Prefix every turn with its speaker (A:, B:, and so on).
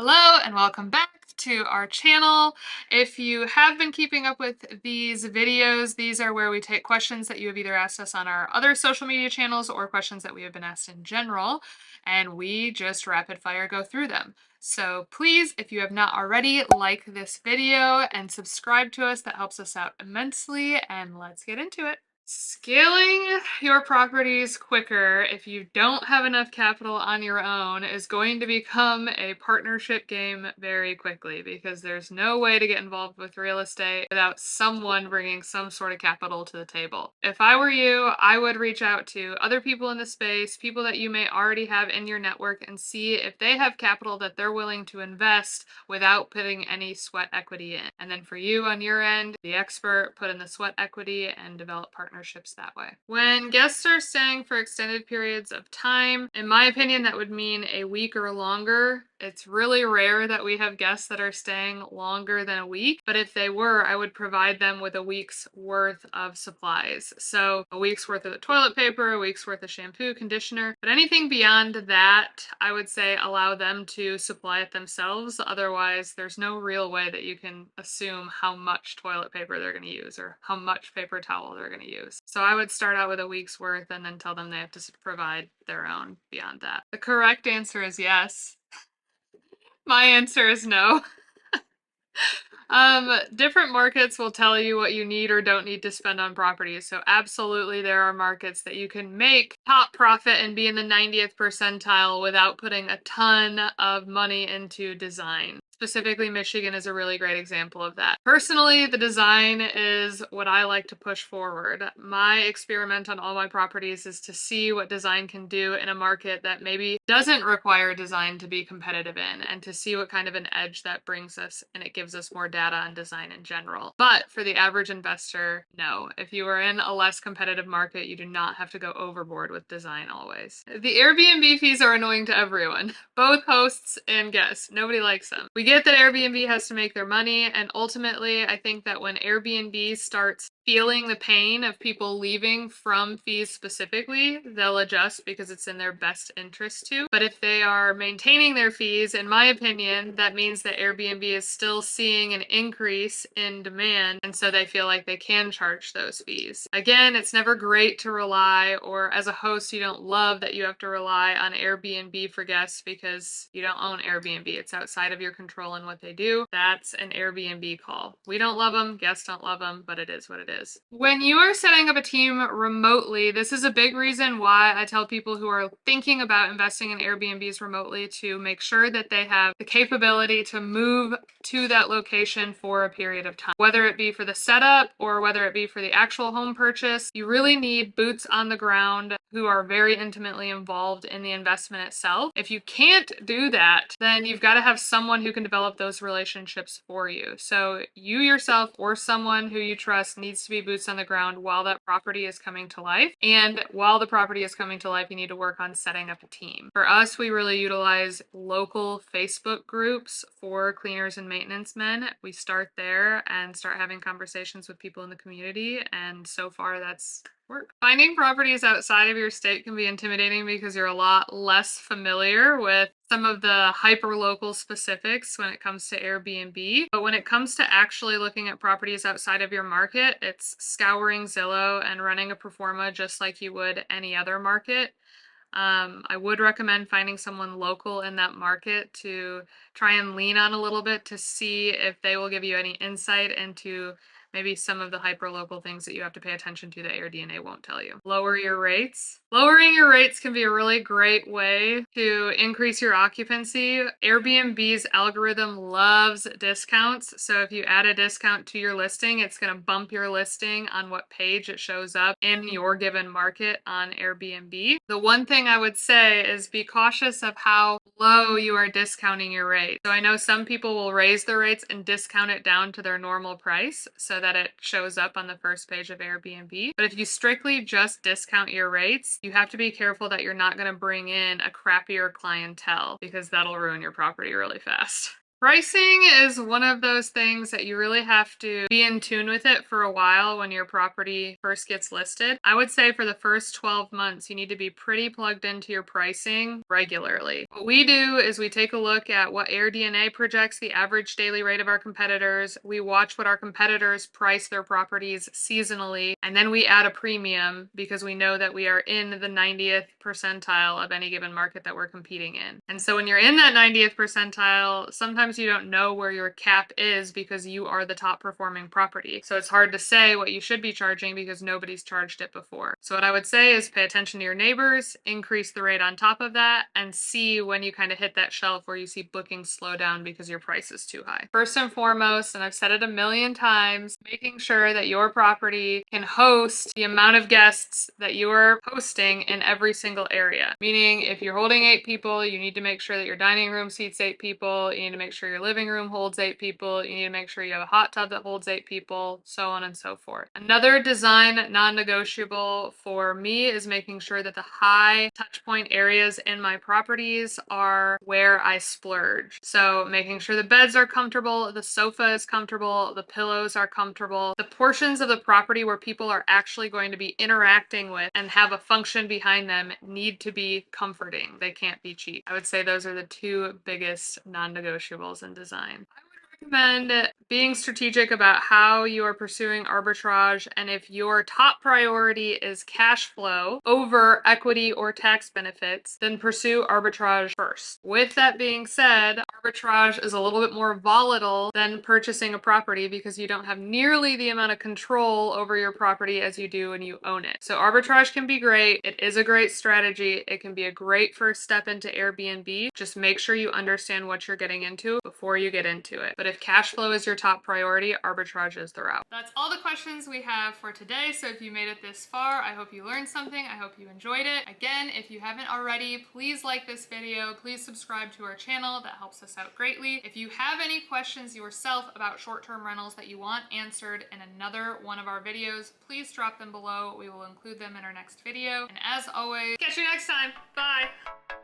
A: Hello and welcome back to our channel. If you have been keeping up with these videos, these are where we take questions that you have either asked us on our other social media channels or questions that we have been asked in general, and we just rapid fire go through them. So please, if you have not already, like this video and subscribe to us. That helps us out immensely, and let's get into it. Scaling your properties quicker if you don't have enough capital on your own is going to become a partnership game very quickly, because there's no way to get involved with real estate without someone bringing some sort of capital to the table. If I were you, I would reach out to other people in the space, people that you may already have in your network, and see if they have capital that they're willing to invest without putting any sweat equity in. And then for you on your end, the expert, put in the sweat equity and develop partnerships that way. When guests are staying for extended periods of time, in my opinion, that would mean a week or longer. It's really rare that we have guests that are staying longer than a week, but if they were, I would provide them with a week's worth of supplies. So a week's worth of toilet paper, a week's worth of shampoo, conditioner, but anything beyond that, I would say allow them to supply it themselves. Otherwise, there's no real way that you can assume how much toilet paper they're going to use or how much paper towel they're going to use. So I would start out with a week's worth and then tell them they have to provide their own beyond that. The correct answer is yes. My answer is no. Different markets will tell you what you need or don't need to spend on properties. So absolutely there are markets that you can make top profit and be in the 90th percentile without putting a ton of money into design. Specifically, Michigan is a really great example of that. Personally, the design is what I like to push forward. My experiment on all my properties is to see what design can do in a market that maybe doesn't require design to be competitive in, and to see what kind of an edge that brings us, and it gives us more data on design in general. But for the average investor, no. If you are in a less competitive market, you do not have to go overboard with design always. The Airbnb fees are annoying to everyone, both hosts and guests. Nobody likes them. We get that Airbnb has to make their money, and ultimately I think that when Airbnb starts feeling the pain of people leaving from fees specifically, they'll adjust because it's in their best interest to. But if they are maintaining their fees, in my opinion, that means that Airbnb is still seeing an increase in demand, and so they feel like they can charge those fees. Again, it's never great to rely, or as a host, you don't love that you have to rely on Airbnb for guests because you don't own Airbnb. It's outside of your control and what they do. That's an Airbnb call. We don't love them, guests don't love them, but it is what it is. When you are setting up a team remotely, this is a big reason why I tell people who are thinking about investing in Airbnbs remotely to make sure that they have the capability to move to that location for a period of time. Whether it be for the setup or whether it be for the actual home purchase, you really need boots on the ground who are very intimately involved in the investment itself. If you can't do that, then you've got to have someone who can develop those relationships for you. So you yourself or someone who you trust needs to be boots on the ground while that property is coming to life. And while the property is coming to life, you need to work on setting up a team. For us, we really utilize local Facebook groups for cleaners and maintenance men. We start there and start having conversations with people in the community, and so far that's work. Finding properties outside of your state can be intimidating because you're a lot less familiar with some of the hyper-local specifics when it comes to Airbnb. But when it comes to actually looking at properties outside of your market, it's scouring Zillow and running a pro forma just like you would any other market. I would recommend finding someone local in that market to try and lean on a little bit to see if they will give you any insight into maybe some of the hyper-local things that you have to pay attention to that AirDNA won't tell you. Lower your rates. Lowering your rates can be a really great way to increase your occupancy. Airbnb's algorithm loves discounts, so if you add a discount to your listing, it's going to bump your listing on what page it shows up in your given market on Airbnb. The one thing I would say is be cautious of how low you are discounting your rate. So I know some people will raise their rates and discount it down to their normal price so that it shows up on the first page of Airbnb. But if you strictly just discount your rates, you have to be careful that you're not going to bring in a crappier clientele, because that'll ruin your property really fast. Pricing is one of those things that you really have to be in tune with it for a while when your property first gets listed. I would say for the first 12 months, you need to be pretty plugged into your pricing regularly. What we do is we take a look at what AirDNA projects the average daily rate of our competitors. We watch what our competitors price their properties seasonally, and then we add a premium because we know that we are in the 90th percentile of any given market that we're competing in. And so when you're in that 90th percentile, sometimes you don't know where your cap is because you are the top performing property. So it's hard to say what you should be charging because nobody's charged it before. So what I would say is pay attention to your neighbors, increase the rate on top of that, and see when you kind of hit that shelf where you see bookings slow down because your price is too high. First and foremost, and I've said it a million times, making sure that your property can host the amount of guests that you are hosting in every single area. Meaning if you're holding 8 people, you need to make sure that your dining room seats 8 people, you need to make sure your living room holds 8 people, you need to make sure you have a hot tub that holds 8 people, so on and so forth. Another design non-negotiable for me is making sure that the high touch point areas in my properties are where I splurge. So making sure the beds are comfortable, the sofa is comfortable, the pillows are comfortable, the portions of the property where people are actually going to be interacting with and have a function behind them need to be comforting. They can't be cheap. I would say those are the 2 biggest non-negotiables in design. I would recommend being strategic about how you are pursuing arbitrage, and if your top priority is cash flow over equity or tax benefits, then pursue arbitrage first. With that being said, arbitrage is a little bit more volatile than purchasing a property because you don't have nearly the amount of control over your property as you do when you own it. So arbitrage can be great. It is a great strategy. It can be a great first step into Airbnb. Just make sure you understand what you're getting into before you get into it. But if cash flow is your top priority, arbitrage is the route. That's all the questions we have for today. So if you made it this far, I hope you learned something. I hope you enjoyed it. Again, if you haven't already, please like this video. Please subscribe to our channel. That helps us out greatly. If you have any questions yourself about short-term rentals that you want answered in another one of our videos, please drop them below. We will include them in our next video. And as always, catch you next time. Bye.